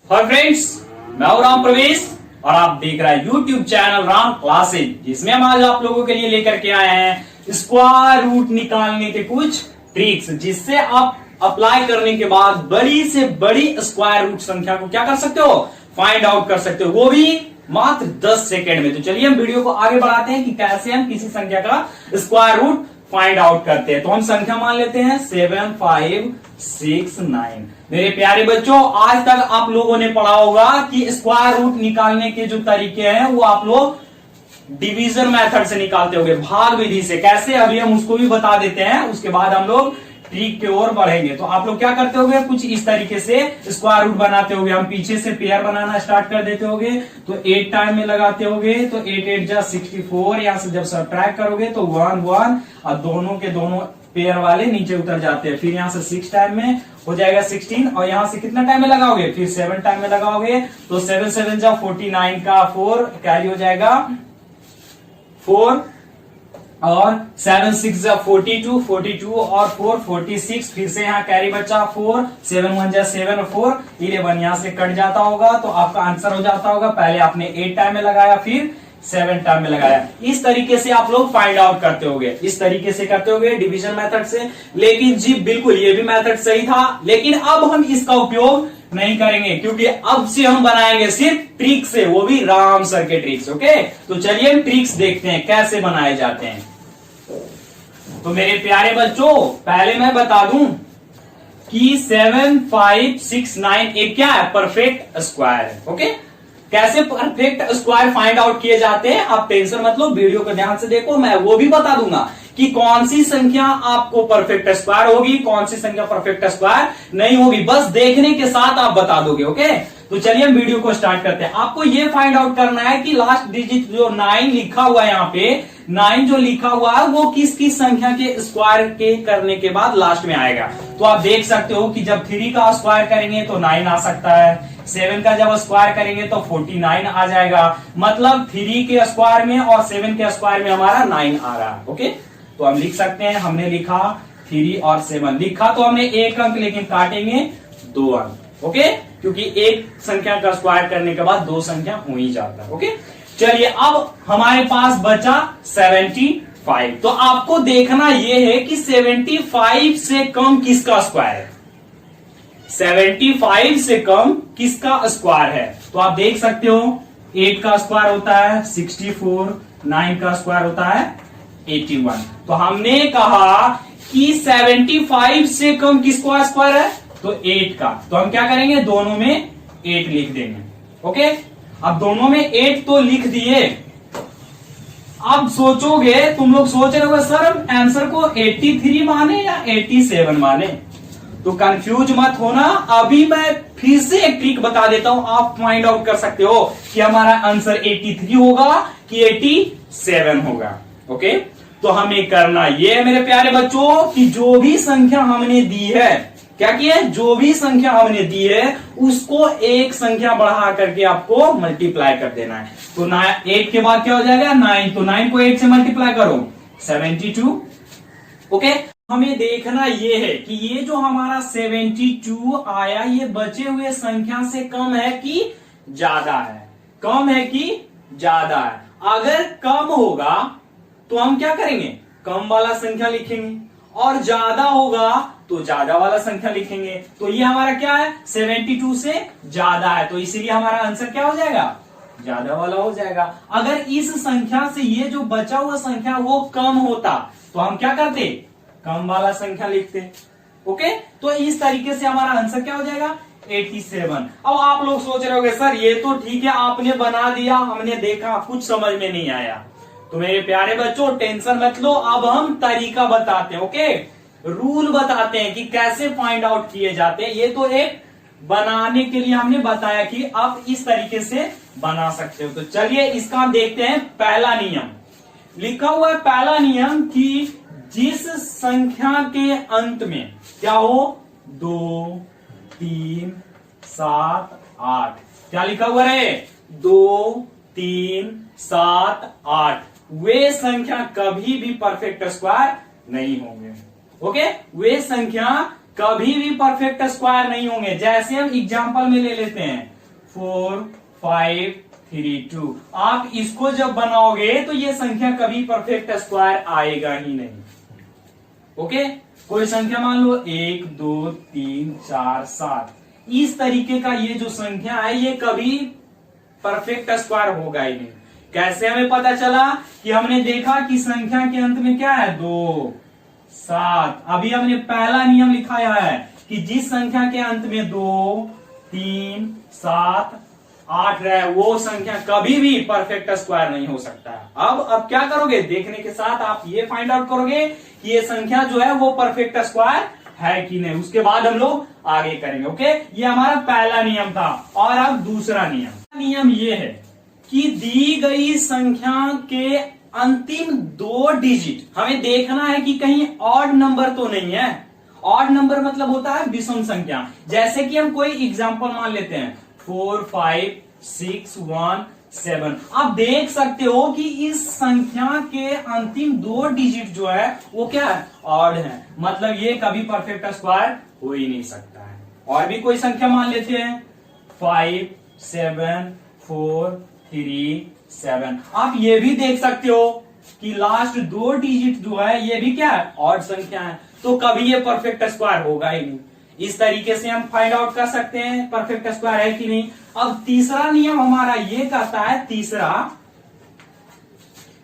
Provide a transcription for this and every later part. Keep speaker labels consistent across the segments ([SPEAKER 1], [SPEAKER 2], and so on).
[SPEAKER 1] Hi friends, मैं हूं राम प्रवेश और आप देख रहे हैं यूट्यूब चैनल राम क्लासेज, जिसमें हम आज आप लोगों के लिए लेकर के आए हैं स्क्वायर रूट निकालने के कुछ ट्रिक्स, जिससे आप अप्लाई करने के बाद बड़ी से बड़ी स्क्वायर रूट संख्या को क्या कर सकते हो, फाइंड आउट कर सकते हो, वो भी मात्र 10 सेकेंड में। तो चलिए हम वीडियो को आगे बढ़ाते हैं कि कैसे हम किसी संख्या का स्क्वायर रूट फाइंड आउट करते हैं। तो हम संख्या मान लेते हैं 7, 5, 6, 9। मेरे प्यारे बच्चों, आज तक आप लोगों ने पढ़ा होगा कि स्क्वायर रूट निकालने के जो तरीके हैं वो आप लोग डिवीजन मेथड से निकालते होंगे, भाग विधि से। कैसे, अभी हम उसको भी बता देते हैं, उसके बाद हम लोग ट्रिक की ओर बढ़ेंगे। तो आप लोग क्या करते होंगे, कुछ इस तरीके से स्क्वायर रूट बनाते होंगे। हम पीछे से पेयर बनाना स्टार्ट कर देते होंगे, तो 8 टाइम में लगाते होंगे, तो 8 8 जा 64। यहां से जब सब्ट्रैक्ट करोगे तो 1 1 और दोनों के दोनों पेयर वाले नीचे उतर जाते हैं। फिर यहां से 6 टाइम में हो जाएगा 16, और यहां से कितना टाइम में लगाओगे, फिर 7 टाइम में लगाओगे, तो 7 7 जा 49 का 4 कैरी हो जाएगा 4, और 7 6 जा 42, 42 और 4 46। फिर से यहाँ कैरी बचा 4, 7 1 जा 7 और 4 11। यहां से कट जाता होगा तो आपका आंसर हो जाता होगा। पहले आपने 8 टाइम में लगाया, फिर 7 टाइम में लगाया। इस तरीके से आप लोग फाइंड आउट करते होंगे, इस तरीके से करते होंगे डिवीजन मेथड से। लेकिन जी बिल्कुल ये भी मेथड सही था, लेकिन अब हम इसका उपयोग नहीं करेंगे, क्योंकि अब से हम बनाएंगे सिर्फ ट्रिक से, वो भी राम सर के ट्रिक्स। ओके, तो चलिए हम ट्रिक्स देखते हैं कैसे बनाए जाते हैं। तो मेरे प्यारे बच्चों, पहले मैं बता दूं कि 7 5 6 9 एक क्या है, परफेक्ट स्क्वायर है। ओके, कैसे परफेक्ट स्क्वायर फाइंड आउट किए जाते हैं आप टेंशन मत लो, वीडियो को ध्यान से देखो। मैं वो भी बता दूंगा कि कौन सी संख्या आपको परफेक्ट स्क्वायर होगी, कौन सी संख्या परफेक्ट स्क्वायर नहीं होगी, बस देखने के साथ आप बता दोगे। ओके, तो चलिए हम वीडियो को स्टार्ट करते हैं। आपको ये फाइंड आउट करना है कि लास्ट डिजिट जो 9 लिखा हुआ है, यहाँ पे 9 जो लिखा हुआ है वो किस किस संख्या के स्क्वायर के करने के बाद लास्ट में आएगा। तो आप देख सकते हो कि जब 3 का स्क्वायर करेंगे तो 9 आ सकता है, 7 का जब स्क्वायर करेंगे तो 49 आ जाएगा। मतलब 3 के स्क्वायर में और 7 के स्क्वायर में हमारा 9 आ रहा है। ओके, तो हम लिख सकते हैं, हमने लिखा 3 और 7 लिखा, तो हमने 1 अंक, लेकिन काटेंगे 2 अंक। ओके, क्योंकि एक संख्या का स्क्वायर करने के बाद 2 संख्या हो ही जाता है। ओके, चलिए अब हमारे पास बचा 75। तो आपको देखना यह है कि 75 से कम किसका स्क्वायर है, 75 से कम किसका स्क्वायर है। तो आप देख सकते हो 8 का स्क्वायर होता है 64, 9 का स्क्वायर होता है 81। तो हमने कहा कि 75 से कम किसका स्क्वायर है, तो 8 का। तो हम क्या करेंगे, दोनों में 8 लिख देंगे। ओके, अब दोनों में 8 तो लिख दिए। अब सोचोगे, तुम लोग सोच रहे हो सर हम आंसर को 83 माने या 87 माने, तो कंफ्यूज मत होना। अभी मैं फिर से एक ट्रिक बता देता हूं, आप फाइंड आउट कर सकते हो कि हमारा आंसर 83 होगा कि 87 होगा। ओके, तो हमें करना यह है मेरे प्यारे बच्चों कि जो भी संख्या हमने दी है, क्या किया है, जो भी संख्या हमने दी है उसको एक संख्या बढ़ा करके आपको मल्टीप्लाई कर देना है। तो 8 के बाद क्या हो जाएगा, 9। तो 9 को 8 से मल्टीप्लाई करो 72। ओके, हमें देखना ये है कि ये जो हमारा 72 आया, ये बचे हुए संख्या से कम है कि ज्यादा है, कम है कि ज्यादा है। अगर कम होगा तो हम क्या करेंगे, कम वाला संख्या लिखेंगे, और ज्यादा होगा तो ज्यादा वाला संख्या लिखेंगे। तो ये हमारा क्या है, 72 से ज्यादा है, तो इसीलिए हमारा आंसर क्या हो जाएगा, ज्यादा वाला हो जाएगा। अगर इस संख्या से ये जो बचा हुआ संख्या वो कम होता तो हम क्या करते, कम वाला संख्या लिखते। ओके, तो इस तरीके से हमारा आंसर क्या हो जाएगा, 87। अब आप लोग सोच रहे होंगे सर ये तो ठीक है, आपने बना दिया, हमने देखा, कुछ समझ में नहीं आया। तो मेरे प्यारे बच्चों टेंशन मत लो, अब हम तरीका बताते हैं। ओके, रूल बताते हैं कि कैसे फाइंड आउट किए जाते हैं। ये तो एक बनाने के लिए हमने बताया कि आप इस तरीके से बना सकते हो। तो चलिए इसका हम देखते हैं। पहला नियम लिखा हुआ है, पहला नियम कि जिस संख्या के अंत में क्या हो, 2 3 7 8, क्या लिखा हुआ है, 2 3 7 8, वे संख्या कभी भी परफेक्ट स्क्वायर नहीं होंगे। ओके, वे संख्या कभी भी परफेक्ट स्क्वायर नहीं होंगे। जैसे हम एग्जांपल में ले लेते हैं 4 5 3 2। आप इसको जब बनाओगे तो ये संख्या कभी परफेक्ट स्क्वायर आएगा ही नहीं। ओके, कोई संख्या मान लो 1 2 3 4 7, इस तरीके का ये जो संख्या है ये कभी परफेक्ट स्क्वायर होगा ही नहीं। कैसे हमें पता चला? कि हमने देखा कि संख्या के अंत में क्या है, 2 7। अभी हमने पहला नियम लिखाया है कि जिस संख्या के अंत में 2 3 7 8 रहे वो संख्या कभी भी परफेक्ट स्क्वायर नहीं हो सकता है। अब क्या करोगे? देखने के साथ आप ये फाइंड आउट करोगे कि ये संख्या जो है वो परफेक्ट स्क्वायर है कि नहीं। उसके बाद हम लोग आगे करेंगे। ओके, ये हमारा पहला नियम था। और अब दूसरा नियम ये है कि दी गई संख्या के अंतिम 2 डिजिट हमें देखना है कि कहीं ऑड नंबर तो नहीं है। ऑड नंबर मतलब होता है विषम संख्या। जैसे कि हम कोई एग्जांपल मान लेते हैं 4 5 6 1 7। आप देख सकते हो कि इस संख्या के अंतिम 2 डिजिट जो है वो क्या है, ऑड है। मतलब ये कभी परफेक्ट स्क्वायर हो ही नहीं सकता है। और भी कोई संख्या मान लेते हैं 5 7 4 3 7। आप ये भी देख सकते हो कि लास्ट 2 डिजिट जो है ये भी क्या है, ऑड संख्या है। तो कभी ये परफेक्ट स्क्वायर होगा ही नहीं। इस तरीके से हम फाइंड आउट कर सकते हैं परफेक्ट स्क्वायर है कि नहीं। अब तीसरा नियम हमारा ये कहता है,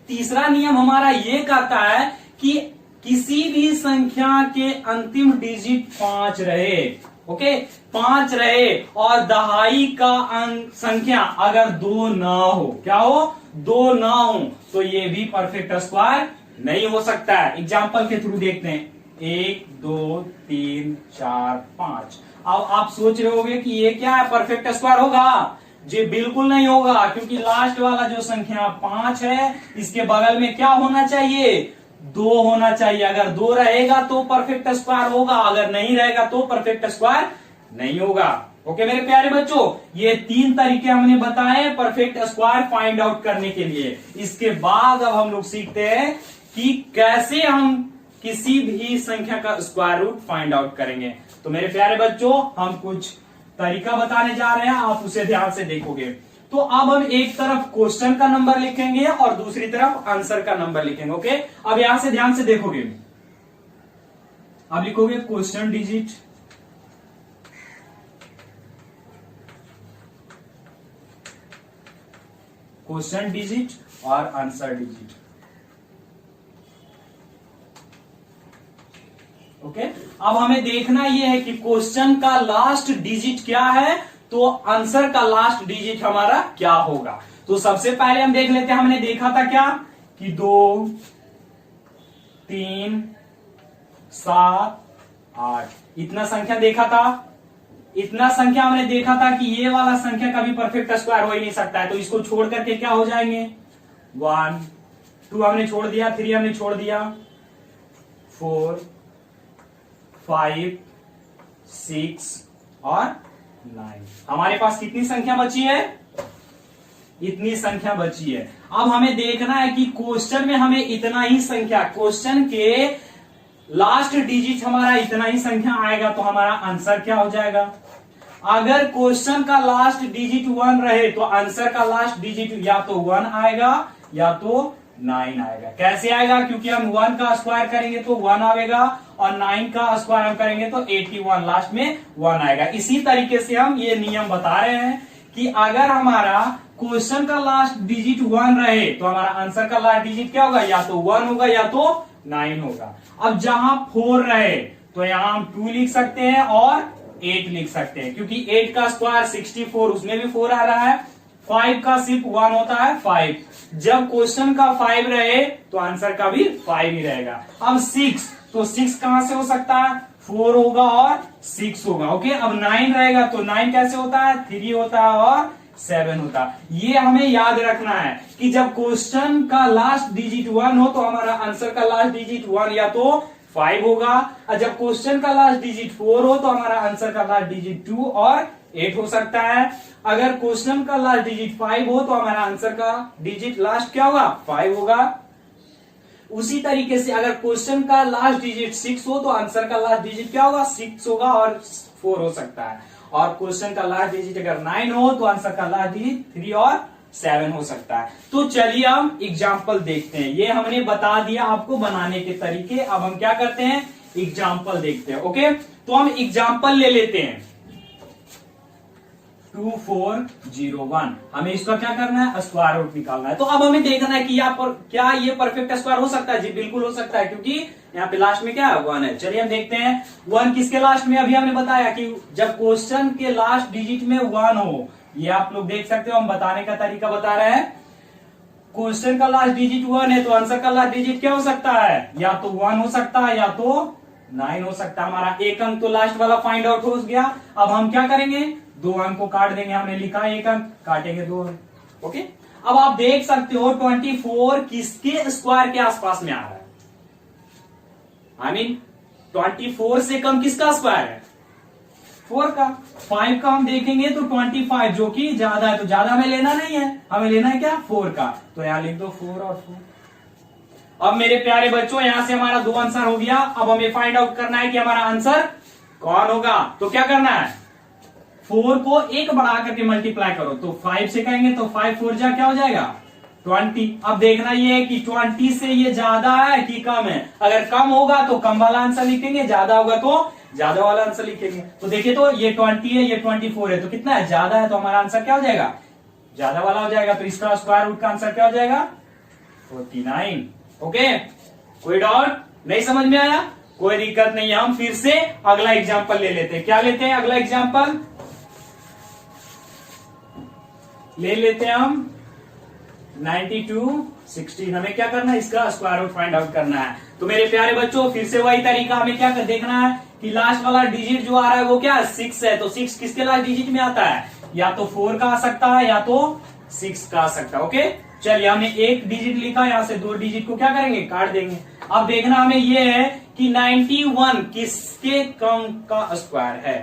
[SPEAKER 1] तीसरा नियम हमारा ये कहता है कि किसी भी संख्या के अंतिम डिजिट 5 रहे। ओके, 5 रहे और दहाई का संख्या अगर 2 ना हो, क्या हो, 2 ना हो, तो ये भी परफेक्ट स्क्वायर नहीं हो सकता है। एग्जाम्पल के थ्रू देखते हैं 1 2 3 4 5। अब आप सोच रहे होंगे कि ये क्या है, परफेक्ट स्क्वायर होगा? जी बिल्कुल नहीं होगा, क्योंकि लास्ट वाला जो संख्या 5 है इसके बगल में क्या होना चाहिए, 2 होना चाहिए। अगर 2 रहेगा तो परफेक्ट स्क्वायर होगा, अगर नहीं रहेगा तो परफेक्ट स्क्वायर नहीं होगा। ओके मेरे प्यारे बच्चों, ये 3 तरीके हमने बताए परफेक्ट स्क्वायर फाइंड आउट करने के लिए। इसके बाद अब हम लोग सीखते हैं कि कैसे हम किसी भी संख्या का स्क्वायर रूट फाइंड आउट करेंगे। तो मेरे प्यारे बच्चों, हम कुछ तरीका बताने जा रहे हैं, आप उसे ध्यान से देखोगे। तो अब हम एक तरफ क्वेश्चन का नंबर लिखेंगे और दूसरी तरफ आंसर का नंबर लिखेंगे। ओके, अब यहां से ध्यान से देखोगे। अब लिखोगे क्वेश्चन डिजिट, क्वेश्चन डिजिट और आंसर डिजिट। ओके, अब हमें देखना यह है कि क्वेश्चन का लास्ट डिजिट क्या है, तो आंसर का लास्ट डिजिट हमारा क्या होगा। तो सबसे पहले हम देख लेते हैं, हमने देखा था क्या कि 2 3 7 8 इतना संख्या देखा था। इतना संख्या हमने देखा था कि ये वाला संख्या कभी परफेक्ट स्क्वायर हो ही नहीं सकता है। तो इसको छोड़ करके क्या हो जाएंगे, 1 2 हमने छोड़ दिया, 3 हमने छोड़ दिया, 4 5 6 और 9। हमारे पास कितनी संख्या बची है, इतनी संख्या बची है। अब हमें देखना है कि क्वेश्चन में हमें इतना ही संख्या, क्वेश्चन के लास्ट डिजिट हमारा इतना ही संख्या आएगा तो हमारा आंसर क्या हो जाएगा। अगर क्वेश्चन का लास्ट डिजिट 1 रहे तो आंसर का लास्ट डिजिट या तो 1 आएगा या तो 9 आएगा। कैसे आएगा, क्योंकि हम 1 का स्क्वायर करेंगे तो 1 आएगा और 9 का स्क्वायर हम करेंगे तो 81, लास्ट में 1 आएगा। इसी तरीके से हम ये नियम बता रहे हैं कि अगर हमारा क्वेश्चन का लास्ट डिजिट 1 रहे तो हमारा आंसर का लास्ट डिजिट क्या होगा, या तो 1 होगा या तो 9 होगा। अब जहां 4 रहे तो यहां हम 2 लिख सकते हैं और 8 लिख सकते हैं, क्योंकि 8 का स्क्वायर 64, उसमें भी 4 आ रहा है। 5 का सिर्फ 1 होता है 5। जब क्वेश्चन का 5 रहे तो आंसर का भी 5 ही रहेगा। अब 6, तो 6 कहां से हो सकता है, 4 होगा और 6 होगा। ओके, अब 9 रहेगा तो 9 कैसे होता है, 3 होता है और 7 होता है। ये हमें याद रखना है कि जब क्वेश्चन का लास्ट डिजिट 1 हो तो हमारा आंसर का लास्ट डिजिट 1 या तो 5 होगा, और जब क्वेश्चन का लास्ट डिजिट 4 हो तो हमारा आंसर का लास्ट डिजिट 2 और 8 हो सकता है। अगर क्वेश्चन का लास्ट डिजिट 5 हो तो हमारा आंसर का डिजिट लास्ट क्या होगा, 5 होगा। उसी तरीके से अगर क्वेश्चन का लास्ट डिजिट 6 हो तो आंसर का लास्ट डिजिट क्या होगा, 6 होगा और 4 हो सकता है। और क्वेश्चन का लास्ट डिजिट अगर 9 हो तो आंसर का लास्ट डिजिट 3 और 7 हो सकता है। तो चलिए हम एग्जाम्पल देखते हैं। ये हमने बता दिया आपको बनाने के तरीके। अब हम क्या करते हैं, एग्जाम्पल देखते हैं। ओके, तो हम एग्जाम्पल ले लेते हैं 2401। हमें इसका क्या करना है, स्क्वायर रूट निकालना है। तो अब हमें देखना है कि क्या ये परफेक्ट स्क्वायर हो सकता है। जी बिल्कुल हो सकता है, क्योंकि यहाँ पे लास्ट में क्या है, 1 है। चलिए हम देखते हैं 1 किसके लास्ट में। अभी हमने बताया कि जब क्वेश्चन के लास्ट डिजिट में 1 हो, ये आप लोग देख सकते हो, हम बताने का तरीका बता रहे हैं। क्वेश्चन का लास्ट डिजिट 1 है तो आंसर का लास्ट डिजिट क्या हो सकता है, या तो 1 हो सकता है या तो 9 हो सकता है। हमारा एक अंक तो लास्ट वाला फाइंड आउट हो गया। अब हम क्या करेंगे, 2 अंक को काट देंगे। हमने लिखा है 1 अंक, काटेंगे 2 अंक। ओके, अब आप देख सकते हो 24 किसके स्क्वायर के आसपास में आ रहा है। आई मीन 24 से कम किसका स्क्वायर है, 4 का। 5 का हम देखेंगे तो 25 जो कि ज्यादा है, तो ज्यादा हमें लेना नहीं है, हमें लेना है क्या, 4 का। तो यहां लिख दो 4 और 4। अब मेरे प्यारे बच्चों यहां से हमारा 2 आंसर हो गया। अब हमें फाइंड आउट करना है कि हमारा आंसर कौन होगा। तो क्या करना है, 4 को 1 बढ़ा करके मल्टीप्लाई करो। तो 5 से कहेंगे तो 5 4 जा क्या हो जाएगा, 20। अब देखना ये है कि 20 से ये ज्यादा है कि कम है। अगर कम होगा तो कम वाला आंसर लिखेंगे, ज्यादा होगा तो ज्यादा वाला आंसर लिखेंगे। तो देखिए, तो ये 20 है, ये 24 है, तो कितना है, ज्यादा है, तो हमारा आंसर क्या हो जाएगा, ज्यादा वाला हो जाएगा। तो इसका स्क्वायर रूट का आंसर क्या हो जाएगा, 49। ओके, कोई डाउट नहीं, समझ में आया, कोई दिक्कत नहीं है। हम फिर से अगला एग्जाम्पल ले लेते हैं। क्या लेते हैं, अगला एग्जाम्पल ले लेते हैं हम 92 16। हमें क्या करना है, इसका स्क्वायर रूट फाइंड आउट करना है। तो मेरे प्यारे बच्चों फिर से वही तरीका, हमें क्या देखना है कि लास्ट वाला डिजिट जो आ रहा है वो क्या है, 6 है। तो 6 किसके लास्ट डिजिट में आता है, या तो 4 का आ सकता है या तो 6 का आ सकता है। ओके, चलिए हमने एक डिजिट लिखा, यहां से 2 डिजिट को क्या करेंगे, काट देंगे। अब देखना हमें ये है कि 91 किसके कम का स्क्वायर है।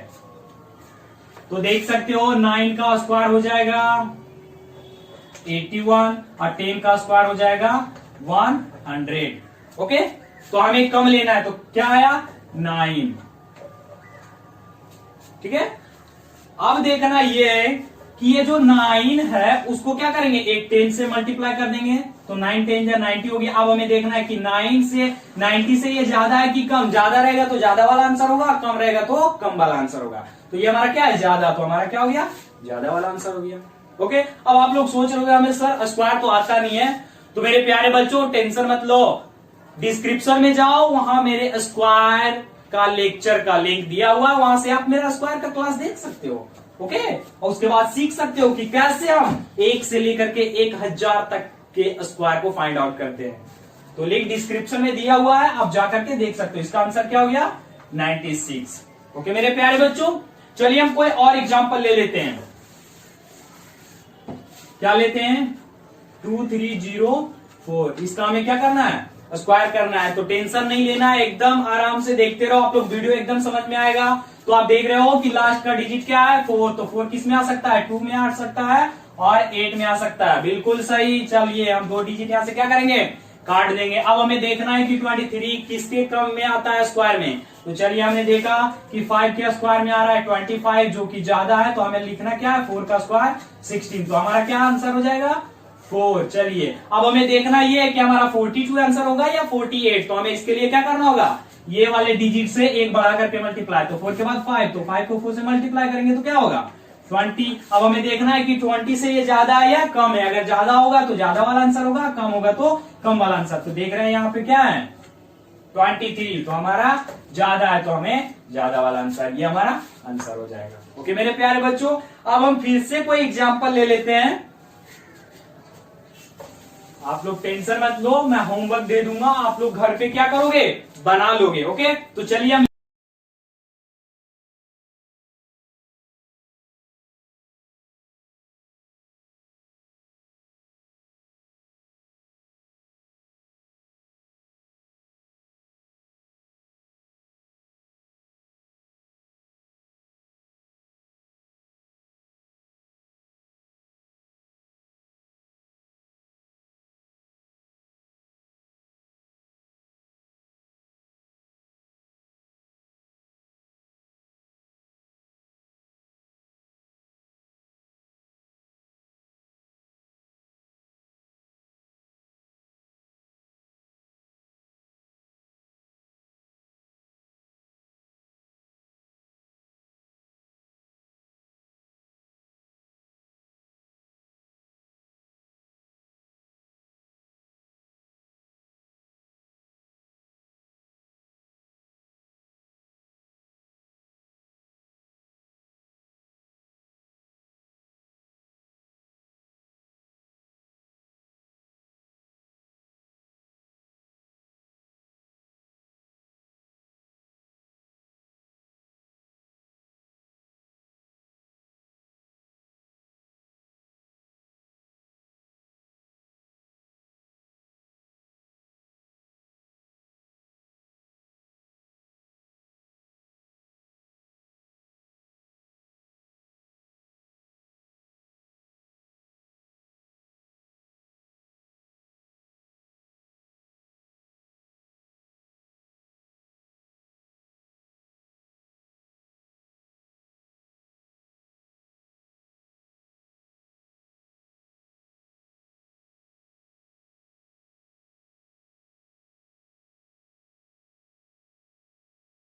[SPEAKER 1] तो देख सकते हो 9 का स्क्वायर हो जाएगा 81 और 10 का स्क्वायर हो जाएगा 100। ओके, तो हमें कम लेना है, तो क्या आया, 9। ठीक है, अब देखना ये है कि ये जो 9 है उसको क्या करेंगे, एक 10 से मल्टीप्लाई कर देंगे। तो 9 10 या 90 होगी। अब हमें देखना है कि 90 से ये ज्यादा है कि कम। ज्यादा रहेगा तो ज्यादा वाला आंसर होगा, कम रहेगा तो कम वाला आंसर होगा। तो ये हमारा क्या है, ज्यादा, तो हमारा क्या हो गया, ज्यादा वाला आंसर हो गया। ओके, अब आप लोग सोच रहे हो हमें सर स्क्वायर तो आता नहीं है। तो मेरे प्यारे बच्चों टेंशन मत लो, डिस्क्रिप्शन में जाओ, वहां मेरे स्क्वायर का लेक्चर का लिंक दिया हुआ है, वहां से आप मेरा स्क्वायर का क्लास देख सकते हो। ओके, और उसके बाद सीख सकते हो कि कैसे हम 1 से लेकर के 1000 तक के स्क्वायर को फाइंड आउट करते हैं। तो लिंक डिस्क्रिप्शन में दिया हुआ है, आप जाकर के देख सकते हो। इसका आंसर क्या हो गया, 96। ओके मेरे प्यारे बच्चों, चलिए हम कोई और एग्जाम्पल ले लेते हैं। क्या लेते हैं, 2304। इसका हमें क्या करना है, स्क्वायर करना है। तो टेंशन नहीं लेना है, एकदम आराम से देखते रहो आप लोग, वीडियो एकदम समझ में आएगा। तो आप देख रहे हो कि लास्ट का डिजिट क्या है, 4। तो 4 किस में आ सकता है, 2 में आ सकता है और 8 में आ सकता है। बिल्कुल सही। चलिए हम 2 डिजिट यहां से क्या करेंगे, काट देंगे। अब हमें देखना है कि 23 किसके क्रम में आता है, स्क्वायर में। तो चलिए हमने देखा कि 5 के स्क्वायर में आ रहा है 25, जो कि ज्यादा है। तो हमें लिखना क्या है, 4 का स्क्वायर 16। तो हमारा क्या आंसर हो जाएगा, 4। चलिए अब हमें देखना ये है कि हमारा 42 आंसर होगा या 48। तो हमें इसके लिए क्या करना होगा, ये वाले डिजिट से 1 बढ़ा करके मल्टीप्लाई। तो 4 के बाद 5, तो 5 को 4 से मल्टीप्लाई करेंगे तो क्या होगा, 20। अब हमें देखना है कि 20 से ये ज्यादा है या कम है। अगर ज्यादा होगा तो ज्यादा वाला आंसर होगा, कम होगा तो कम वाला आंसर। तो देख रहे हैं यहाँ पे क्या है, 23। तो हमारा ज्यादा है, तो हमें ज्यादा वाला आंसर, ये हमारा आंसर हो जाएगा। ओके मेरे प्यारे बच्चों, अब हम फिर से कोई एग्जाम्पल ले लेते हैं। आप लोग टेंशन मत लो, मैं होमवर्क दे दूंगा, आप लोग घर पे क्या करोगे, बना लोगे। ओके, तो चलिए हम